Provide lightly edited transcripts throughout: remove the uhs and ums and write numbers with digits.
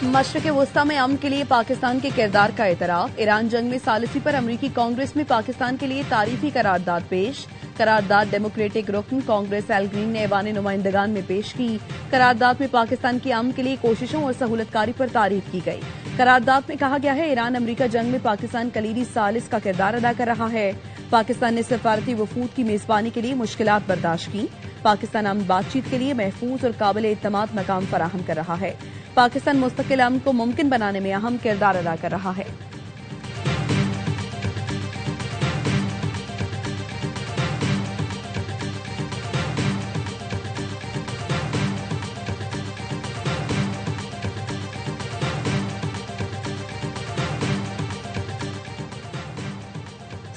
मशरिक़ वस्ता में अमन के लिए पाकिस्तान के किरदार का एतराफ़। ईरान जंग में सालिसी पर अमरीकी कांग्रेस में पाकिस्तान के लिए तारीफी करारदाद पेश। करारदाद डेमोक्रेटिक रुकन कांग्रेस एल ग्रीन ने ऐवान नुमाइंदगान में पेश की। करारदाद में पाकिस्तान की अमन के लिए कोशिशों और सहूलतकारी पर तारीफ की गई। करारदाद में कहा गया है ईरान अमरीका जंग में पाकिस्तान कलीदी सालिस का किरदार अदा कर रहा है। पाकिस्तान ने सफारती वफूद की मेजबानी के लिए मुश्किलात बर्दाश्त की। पाकिस्तान अमन बातचीत के लिए महफूज और काबिल एतमाद मकाम फराहम कर रहा है। पाकिस्तान मुस्तकिल अमन को मुमकिन बनाने में अहम किरदार अदा कर रहा है।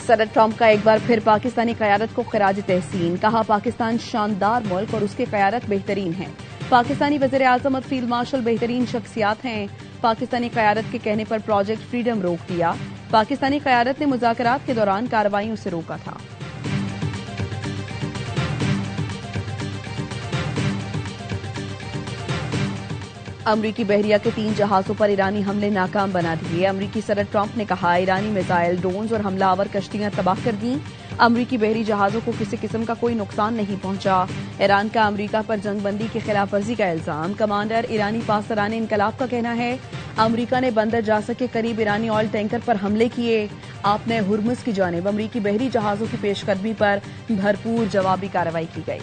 सदर ट्रंप का एक बार फिर पाकिस्तानी क़यादत को खिराज तहसीन। कहा पाकिस्तान शानदार मुल्क और उसकी क़यादत बेहतरीन है। पाकिस्तानी वज़ीर आज़म और फील्ड मार्शल बेहतरीन शख्सियात हैं। पाकिस्तानी क़यादत के कहने पर प्रोजेक्ट फ्रीडम रोक दिया। पाकिस्तानी क़यादत ने मुज़ाकरात के दौरान कार्रवाइयों से रोका था। अमरीकी बहरिया के 3 जहाजों पर ईरानी हमले नाकाम बना दिए। अमरीकी सदर ट्रंप ने कहा ईरानी मिसाइल, ड्रोन्स और हमलावर कश्तियां तबाह कर दी। अमरीकी बहरी जहाजों को किसी किस्म का कोई नुकसान नहीं पहुंचा। ईरान का अमरीका पर जंगबंदी की खिलाफ वर्जी का इल्जाम। कमांडर ईरानी पासराने इनकलाब का कहना है अमरीका ने बंदर जासर के करीब ईरानी ऑयल टैंकर पर हमले किए। आपने हुर्मुज की जानिब अमरीकी बहरी जहाजों की पेशकदमी पर भरपूर जवाबी कार्रवाई की गई।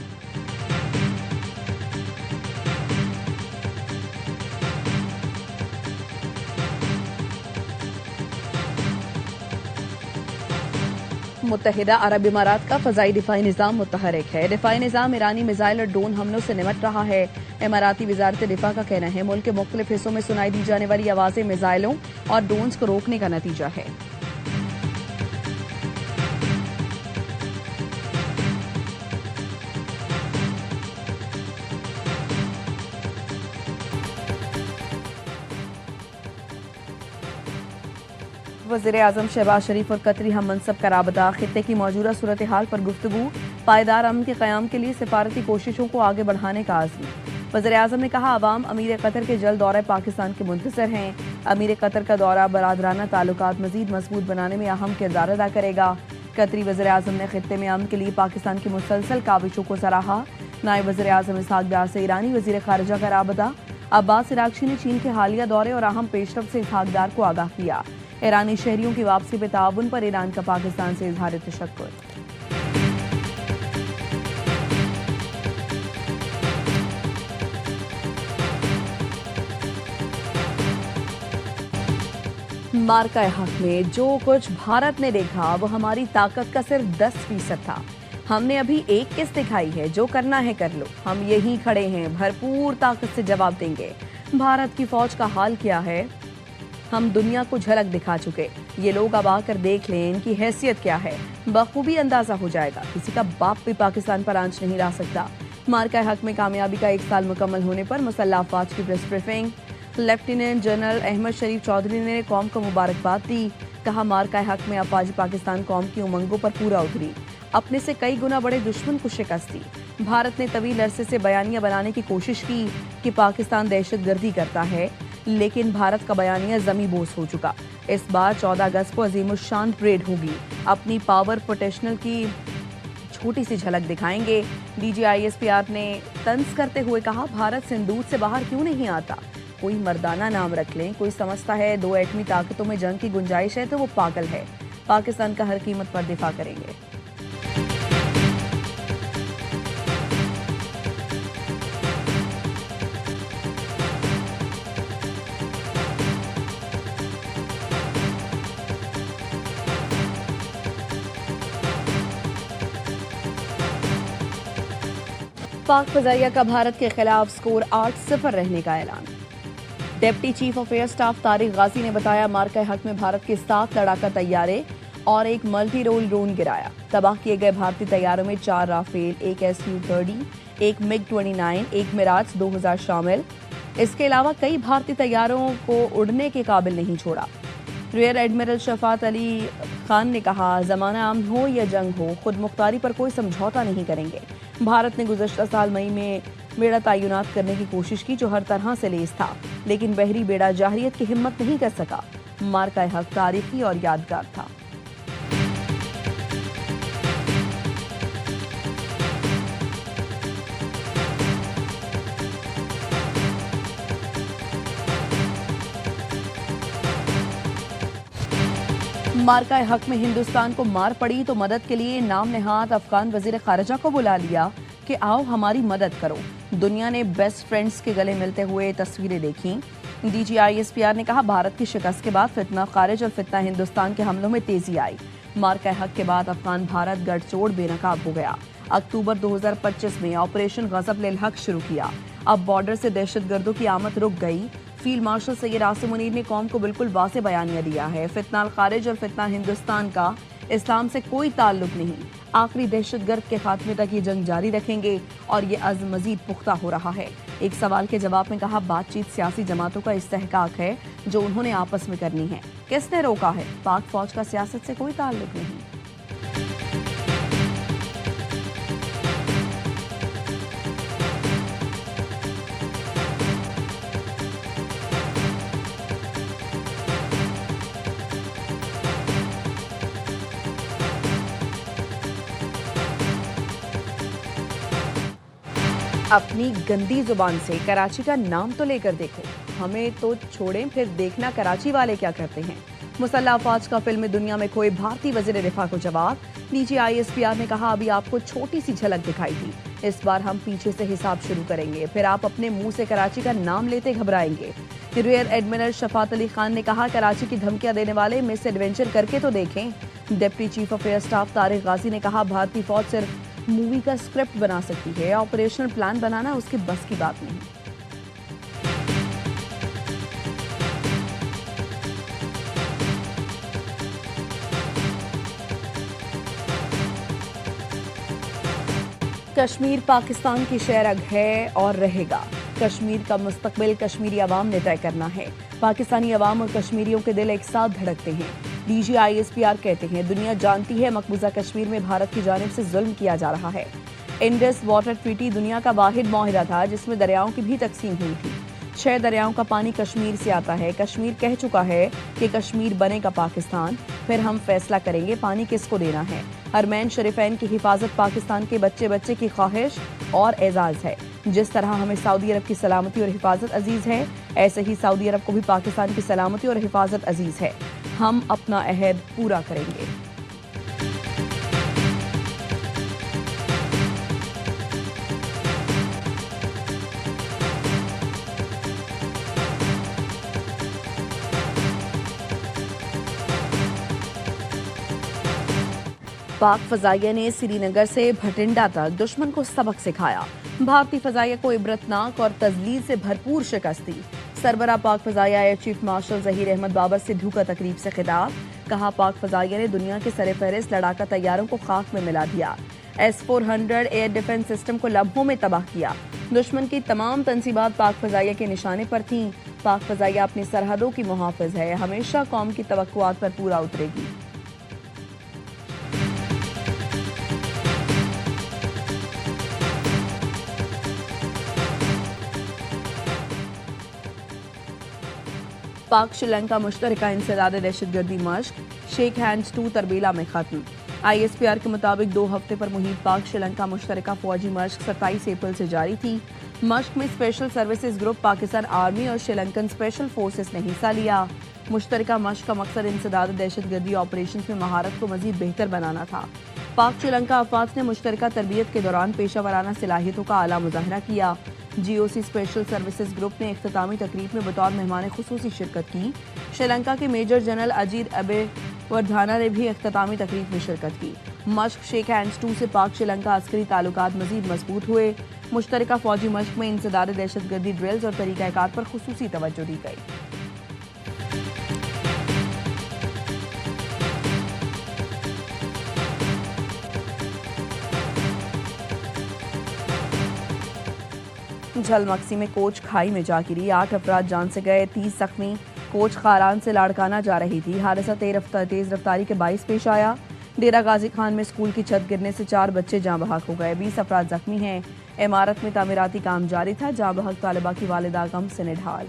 मुत्तहिदा अरब इमारात का फजाई दिफाई निज़ाम मुतहरिक है। दिफाई निज़ाम ईरानी मिसाइल और ड्रोन हमलों से निमट रहा है। इमाराती वजारत दिफा का कहना है मुल्क के मुख्तलिफ हिस्सों में सुनाई दी जाने वाली आवाजें मिसाइलों और ड्रोन्स को रोकने का नतीजा है। वज़ीर आज़म शहबाज शरीफ और कतरी हम मनसब का राबता। खित्ते की मौजूदा सूरत हाल पर गुफ्तगू। पायदार अमन के क़याम के लिए सिफारती कोशिशों को आगे बढ़ाने का आज़म। वज़ीर आज़म ने कहा अवाम अमीर कतर के जल्द दौरे पाकिस्तान के मुंतज़िर हैं। अमीर कतर का दौरा बरादराना ताल्लुकात मज़ीद मजबूत बनाने में अहम किरदार अदा करेगा। कतरी वज़ीर आज़म ने खित्ते में अमन के लिए पाकिस्तान की मुसलसल काविशों को सराहा। नायब वज़ीर आज़म इसहाक डार से ईरानी वज़ीर ख़ारिजा का राबता। अब्बास इराक़ची ने चीन के हालिया दौरे और अहम पेशरफ से इसहाक डार को आगाह किया। ईरानी शहरियों की वापसी पे ताउन पर ईरान का पाकिस्तान से इजहार तशक्कुर। मार्का हक में जो कुछ भारत ने देखा वो हमारी ताकत का सिर्फ 10% था। हमने अभी एक किस्त दिखाई है, जो करना है कर लो। हम यहीं खड़े हैं, भरपूर ताकत से जवाब देंगे। भारत की फौज का हाल क्या है हम दुनिया को झलक दिखा चुके। ये लोग अब आकर देख लें इनकी हैसियत क्या है, बखूबी अंदाजा हो जाएगा। किसी का बाप भी पाकिस्तान पर आंच नहीं ला सकता। मार्का हक में कामयाबी का 1 साल मुकम्मल होने पर मुसल्लह अफवाज की press briefing. Lieutenant general Ahmed Sharif Chaudhry ने कौम को मुबारकबाद दी। कहा मार्का हक में अफवाज पाकिस्तान कौम की उमंगों पर पूरा उतरी, अपने से कई गुना बड़े दुश्मन को शिकस्त दी। भारत ने तवील अरसे से बयानिया बनाने की कोशिश की कि पाकिस्तान दहशतगर्दी करता है, लेकिन भारत का बयानिया जमी बोझ हो चुका। इस बार 14 अगस्त को अजीमुशान परेड होगी। अपनी पावर पोटेंशियल की छोटी सी झलक दिखाएंगे। DGISPR ने तंज करते हुए कहा भारत सिंदूर से बाहर क्यों नहीं आता। कोई मर्दाना नाम रख लें। कोई समझता है 2 एटमी ताकतों में जंग की गुंजाइश है तो वो पागल है। पाकिस्तान का हर कीमत पर दिफा करेंगे। पाक फजाइया का भारत के खिलाफ स्कोर 8-0 रहने का ऐलान। Deputy chief of air staff Tariq Ghazi ने बताया मार्का हक में भारत के 7 लड़ाका तैयारे और एक मल्टी रोल ड्रोन गिराया। तबाह किए गए भारतीय तैयारों में 4 राफेल, एक SU-30, एक MiG-29, एक मिराज 2000 शामिल। इसके अलावा कई भारतीय तैयारों को उड़ने के काबिल नहीं छोड़ा। रियर एडमिरल शफात अली खान ने कहा जमाना अमन हो या जंग हो, खुद मुख्तारी पर कोई समझौता नहीं करेंगे। भारत ने गुज़श्ता साल मई में बेड़ा तैनात करने की कोशिश की जो हर तरह से लेस था, लेकिन बहरी बेड़ा जाहिरियत की हिम्मत नहीं कर सका। मार्का हक तारीखी और यादगार था। मार्का हक में हिंदुस्तान को मार पड़ी तो मदद के लिए नाम नेहाद अफगान वजीर खारजा को बुला लिया कि आओ हमारी मदद करो। दुनिया ने बेस्ट फ्रेंड्स के गले मिलते हुए तस्वीरें देखी। डीजी ISPR ने कहा भारत की शिकस्त के बाद फितना खारिज और फितना हिंदुस्तान के हमलों में तेजी आई। मार्का हक के बाद अफगान भारत गठजोड़ बेनकाब हो गया। अक्टूबर 2025 में ऑपरेशन गजब लिल हक शुरू किया। अब बॉर्डर से दहशतगर्दों की आमद रुक गई। फील्ड मार्शल सैयद आसिम मुनीर ने कौम को बिल्कुल वाज़ेह बयानिया दिया है। फितना खारिज और फितना हिंदुस्तान का इस्लाम से कोई ताल्लुक नहीं। आखिरी दहशतगर्द के खात्मे तक ये जंग जारी रखेंगे और ये अज़्म मजीद पुख्ता हो रहा है। एक सवाल के जवाब में कहा बातचीत सियासी जमातों का इस्तेहकाक है जो उन्होंने आपस में करनी है। किसने रोका है? पाक फौज का सियासत से कोई ताल्लुक नहीं। अपनी गंदी जुबान से कराची का नाम तो लेकर देखो। हमें तो छोड़ें, फिर देखना कराची वाले क्या करते हैं। मुसल्लह अफवाज का फिल्म दुनिया में खोए भारतीय वजीर दिफा को जवाब। डीजी ISPR ने कहा अभी आपको छोटी सी झलक दिखाई थी, इस बार हम पीछे से हिसाब शुरू करेंगे, फिर आप अपने मुंह से कराची का नाम लेते घबराएंगे। रियर एडमिरल शफात अली खान ने कहा कराची की धमकियां देने वाले मिस एडवेंचर करके तो देखें। Deputy chief of air staff Tariq Ghazi ने कहा भारतीय फौज सिर्फ मूवी का स्क्रिप्ट बना सकती है, ऑपरेशनल प्लान बनाना उसकी बस की बात नहीं। कश्मीर पाकिस्तान की शहरग है और रहेगा। कश्मीर का मुस्तकबिल कश्मीरी अवाम ने तय करना है। पाकिस्तानी अवाम और कश्मीरियों के दिल एक साथ धड़कते हैं। डीजी ISPR कहते हैं दुनिया जानती है मकबूजा कश्मीर में भारत की जानिब से जुल्म किया जा रहा है। इंडस वाटर ट्रीटी दुनिया का वाहिद माहिदा था जिसमें दरियाओं की भी तकसीम हुई थी। 6 दरियाओं का पानी कश्मीर से आता है। कश्मीर कह चुका है कि कश्मीर बनेगा पाकिस्तान, फिर हम फैसला करेंगे पानी किसको देना है। हरमैन शरीफैन की हिफाजत पाकिस्तान के बच्चे बच्चे की ख्वाहिश और एजाज है। जिस तरह हमें सऊदी अरब की सलामती और हिफाजत अजीज है, ऐसे ही सऊदी अरब को भी पाकिस्तान की सलामती और हिफाजत अजीज है। हम अपना अहद पूरा करेंगे। पाक फजाइया ने श्रीनगर से भटिंडा तक दुश्मन को सबक सिखाया। भारतीय फजाइया को इबरतनाक और तजलील से भरपूर शिकस्त दी। सरबरा पाक फजाइया air chief marshal Zaheer Ahmed Babar Sidhu का तकरीब से खिताब। कहा पाक फजाइया ने दुनिया के सरफहरिस्त लड़ाका तैयारों को खाक में मिला दिया। S-400 एयर डिफेंस सिस्टम को लम्हों में तबाह किया। दुश्मन की तमाम तंसीबात पाक फजाइया के निशाने पर थीं। पाक फजाइया अपनी सरहदों की मुहाफिज है, हमेशा कौम की तवक्कुआत पर पूरा उतरेगी। पाक श्रीलंका मुश्तरका इंसदाद दहशतगर्दी मश्क शेख हैंड्स 2 तरबेला में खत्म। ISPR के मुताबिक 2 हफ्ते पर मुहित पाक श्रीलंका मुश्तरका फौजी मश्क 27 अप्रैल से जारी थी। मश्क में special services group, Pakistan army और श्रीलंकन स्पेशल फोर्सेस ने हिस्सा लिया। मुश्तरका मश्क का मकसद इंसदाद दहशतगर्दी ऑपरेशन में महारत को मजीद बेहतर बनाना था। पाक श्रीलंका अफवाज ने मुश्तरका तरबियत के दौरान पेशा वराना सलाहियतों का आला मुजाहरा किया। GOC स्पेशल सर्विसेज ग्रुप ने इख्तितामी तकरीब में बतौर मेहमान खुसूसी शिरकत की। श्रीलंका के मेजर जनरल अजीत अबे वर्धाना ने भी इख्तितामी तकरीब में शिरकत की। मश्क शेख हैंड्स 2 से पाक श्रीलंका अस्करी ताल्लुकात मजीद मजबूत हुए। मुश्तरका फौजी मश्क में इंसदाद दहशतगर्दी ड्रिल्स और तरीक़ाकार पर खुसूसी तवज्जो दी गई। झलमक्सी में कोच खाई में जा गिरी, 8 अफराद जान से गए, 30 जख्मी। कोच खारान से लाड़काना जा रही थी। हादसा तेज रफ्तारी के बाइस पेश आया। डेरा गाजी खान में स्कूल की छत गिरने से 4 बच्चे जाँ बहक हो गए, 20 अफराद जख्मी हैं। इमारत में तामीराती काम जारी था। जाँ बहक तालिबा की वालिदा गम से निढाल।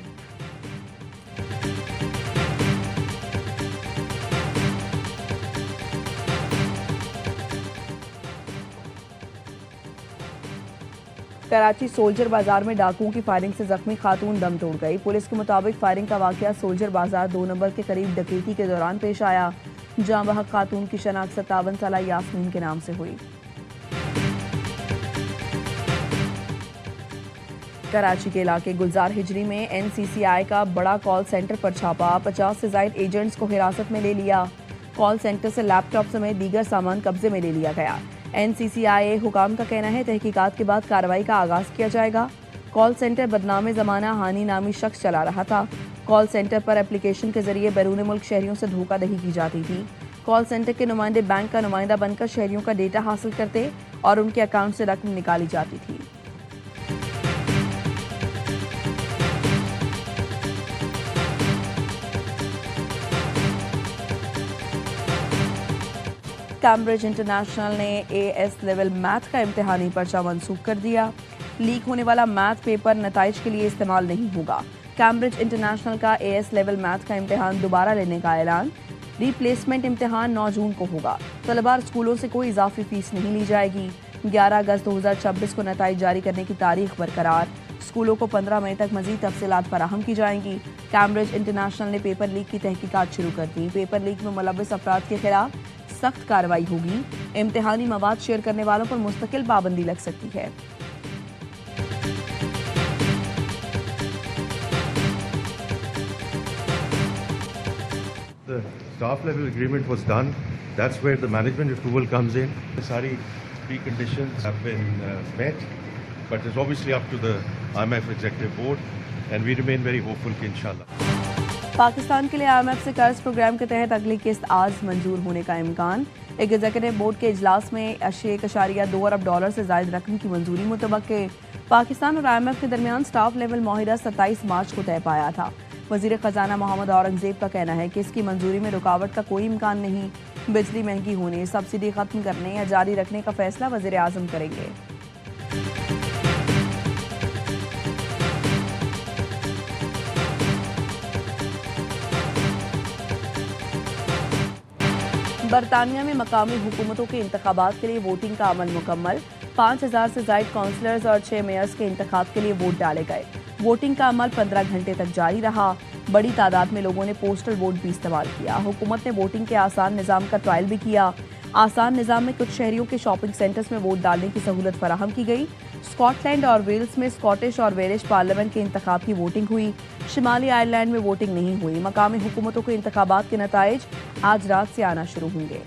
कराची सोल्जर बाजार में डाकुओं की फायरिंग से जख्मी खातून दम तोड़ गई। पुलिस के मुताबिक फायरिंग का वाकया सोल्जर बाजार 2 नंबर के करीब डकैती के दौरान पेश आया। जाँ बहक खातून की शनाख्त 57 साला यास्मीन के नाम से हुई। कराची के इलाके गुलजार हिजरी में NCCI का बड़ा कॉल सेंटर पर छापा। 50 से ज्यादा एजेंट्स को हिरासत में ले लिया। कॉल सेंटर से लैपटॉप समेत दीगर सामान कब्जे में ले लिया गया। NCCI हुकाम का कहना है तहकीकात के बाद कार्रवाई का आगाज किया जाएगा। कॉल सेंटर बदनाम जमाना हानी नामी शख्स चला रहा था। कॉल सेंटर पर एप्लीकेशन के जरिए बैरून मुल्क शहरियों से धोखाधड़ी की जाती थी। कॉल सेंटर के नुमाइंदे बैंक का नुमाइंदा बनकर शहरियों का डेटा हासिल करते और उनके अकाउंट से रकम निकाली जाती थी। कैम्ब्रिज इंटरनेशनल ने AS लेवल मैथ का इम्तिहानी पर्चा मंसूख कर दिया। लीक होने वाला मैथ पेपर नताइज के लिए इस्तेमाल नहीं होगा। कैम्ब्रिज इंटरनेशनल का AS लेवल मैथ का इम्तिहान दोबारा लेने का ऐलान। रिप्लेसमेंट इम्तिहान 9 जून को होगा। तलबा स्कूलों से कोई इजाफी फीस नहीं ली जाएगी। 11 अगस्त 2026 को नताइज जारी करने की तारीख बरकरार। स्कूलों को 15 मई तक मजीद तफसीलात फराहम की जाएंगी। कैम्ब्रिज इंटरनेशनल ने पेपर लीक की तहकीकात शुरू कर दी। पेपर लीक में मुलव्वस अफराद के खिलाफ सख्त कार्रवाई होगी। इम्तिहानी मवाद शेयर करने वालों पर मुस्तकिल पाबंदी लग सकती है। The staff level agreement was done. That's where the management approval comes in. The सारी preconditions have been met, but it's obviously up to the IMF executive board, and we remain very hopeful कि इंशाल्लाह। पाकिस्तान के लिए IMF से कर्ज programme के तहत अगली किस्त आज मंजूर होने का इम्कान। एक एग्जीक्यूटिव बोर्ड के इजलास में $1.2 अरब से ज्यादा रकम की मंजूरी मुतवक्के। पाकिस्तान और IMF के दरमियान स्टाफ लेवल माहिदा 27 मार्च को तय पाया था। वजीर खजाना मोहम्मद औरंगजेब का कहना है कि इसकी मंजूरी में रुकावट का कोई इम्कान नहीं। बिजली महंगी होने, सब्सिडी खत्म करने या जारी रखने का फैसला वजीर आजम करेंगे। बरतानिया में मकामी हुकूमतों के इंतखाबात के लिए वोटिंग का अमल मुकम्मल। 5000 से ज्यादा काउंसलर्स और 6 मेयर्स के इंतखाब के लिए वोट डाले गए। वोटिंग का अमल 15 घंटे तक जारी रहा। बड़ी तादाद में लोगों ने पोस्टल वोट भी इस्तेमाल किया। हुकूमत ने वोटिंग के आसान निज़ाम का ट्रायल भी किया। आसान निज़ाम में कुछ शहरियों के शॉपिंग सेंटर्स में वोट डालने की सहूलत फराहम की गई। स्कॉटलैंड और वेल्स में स्कॉटिश और वेलिश पार्लियामेंट के इंतखाब की वोटिंग हुई। शिमाली आयरलैंड में वोटिंग नहीं हुई। मकामी हुकूमतों के इंतखाबात के नताइज आज रात से आना शुरू होंगे।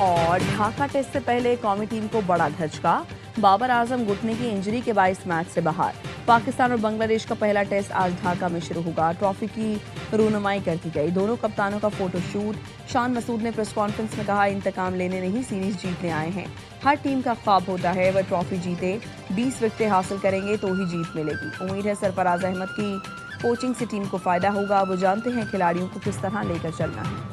और ढाका टेस्ट से पहले कौमी टीम को बड़ा झटका। बाबर आजम घुटने की इंजरी के बायस मैच से बाहर। पाकिस्तान और बांग्लादेश का पहला टेस्ट आज ढाका में शुरू होगा। ट्रॉफी की रूनुमाई कर दी गई। दोनों कप्तानों का फोटोशूट। शान मसूद ने प्रेस कॉन्फ्रेंस में कहा, इंतकाम लेने नहीं, सीरीज जीतने आए हैं। हर टीम का ख्वाब होता है वह ट्रॉफी जीते। 20 विकेटें हासिल करेंगे तो ही जीत मिलेगी। उम्मीद है सरफराज अहमद की कोचिंग से टीम को फायदा होगा। वो जानते हैं खिलाड़ियों को किस तरह लेकर चलना है।